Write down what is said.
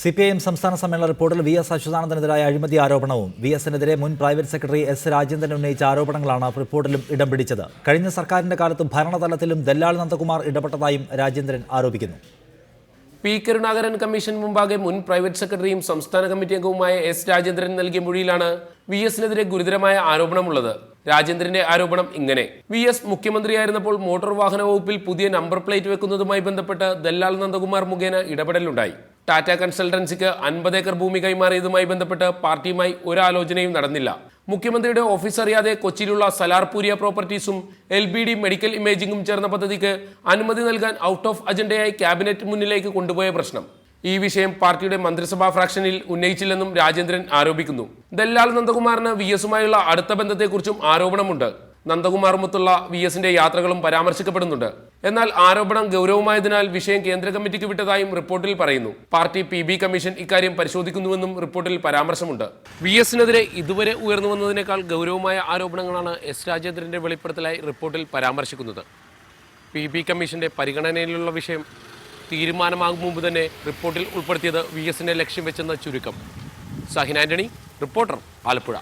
CPIM സംസ്ഥാന സമ്മേളന റിപ്പോർട്ടിൽ VS അച്യുതാനന്ദനെതിരായ അഴിമതി ആരോപണവും VSനെതിരെ മുൻ പ്രൈവറ്റ് സെക്രട്ടറി S രാജേന്ദ്രൻ ഉന്നയിച്ച ആരോപണങ്ങളാണ് റിപ്പോർട്ടിലും ഇടം പിടിച്ചത്. കഴിഞ്ഞ സർക്കാരിന്റെ കാലത്ത് ഭരണതലത്തിലും ദല്ലാൽ നന്ദകുമാർ ഇടപെട്ടതായും രാജേന്ദ്രൻ ആരോപിക്കുന്നു. പി കരുണാകരൻ കമ്മീഷൻ മുമ്പാകെ മുൻ പ്രൈവറ്റ് സെക്രട്ടറിയും സംസ്ഥാന കമ്മിറ്റി അംഗവുമായ S രാജേന്ദ്രൻ നൽകിയ മൊഴിയിലാണ് VSനെതിരെ ഗുരുതരമായ ആരോപണമുള്ളത്. രാജേന്ദ്രന്റെ ആരോപണം ഇങ്ങനെ: VS മുഖ്യമന്ത്രിയായിരുന്നപ്പോൾ മോട്ടോർ വാഹന വകുപ്പിൽ പുതിയ നമ്പർ പ്ലേറ്റ് വെക്കുന്നതുമായി ബന്ധപ്പെട്ട് ദല്ലാൽ നന്ദകുമാർ മുഖേന ഇടപെടലുണ്ടായി. ടാറ്റ കൺസൾട്ടൻസിക്ക് 50 ഏക്കർ ഭൂമി കൈമാറിയതുമായി ബന്ധപ്പെട്ട് പാർട്ടിയുമായി ഒരാലോചനയും നടന്നില്ല. മുഖ്യമന്ത്രിയുടെ ഓഫീസ് അറിയാതെ കൊച്ചിയിലുള്ള സലാർപൂരിയ പ്രോപ്പർട്ടീസും LBD മെഡിക്കൽ ഇമേജിംഗും ചേർന്ന പദ്ധതിക്ക് അനുമതി നൽകാൻ ഔട്ട് ഓഫ് അജണ്ടയായി ക്യാബിനറ്റ് മുന്നിലേക്ക് കൊണ്ടുപോയ പ്രശ്നം. ഈ വിഷയം പാർട്ടിയുടെ മന്ത്രിസഭാ ഫ്രാക്ഷനിൽ ഉന്നയിച്ചില്ലെന്നും രാജേന്ദ്രൻ ആരോപിക്കുന്നു. ദല്ലാൽ നന്ദകുമാറിന് VSുമായുള്ള അടുത്ത ബന്ധത്തെക്കുറിച്ചും ആരോപണമുണ്ട്. നന്ദകുമാറുമൊത്തുള്ള VSന്റെ യാത്രകളും പരാമർശിക്കപ്പെടുന്നുണ്ട്. എന്നാൽ ആരോപണം ഗൗരവമായതിനാൽ വിഷയം കേന്ദ്ര കമ്മിറ്റിക്ക് വിട്ടതായും റിപ്പോർട്ടിൽ പറയുന്നു. പാർട്ടി PB കമ്മീഷൻ ഇക്കാര്യം പരിശോധിക്കുന്നുവെന്നും റിപ്പോർട്ടിൽ പരാമർശമുണ്ട്. VSനെതിരെ ഇതുവരെ ഉയർന്നു വന്നതിനേക്കാൾ ഗൗരവമായ ആരോപണങ്ങളാണ് S രാജേന്ദ്രന്റെ വെളിപ്പെടുത്തലായി റിപ്പോർട്ടിൽ പരാമർശിക്കുന്നത്. PB കമ്മീഷന്റെ പരിഗണനയിലുള്ള വിഷയം തീരുമാനമാകും മുമ്പ് തന്നെ റിപ്പോർട്ടിൽ ഉൾപ്പെടുത്തിയത് VSനെ ലക്ഷ്യം വെച്ചെന്ന ചുരുക്കം. സാഹിൻ ആന്റണി, റിപ്പോർട്ടർ, ആലപ്പുഴ.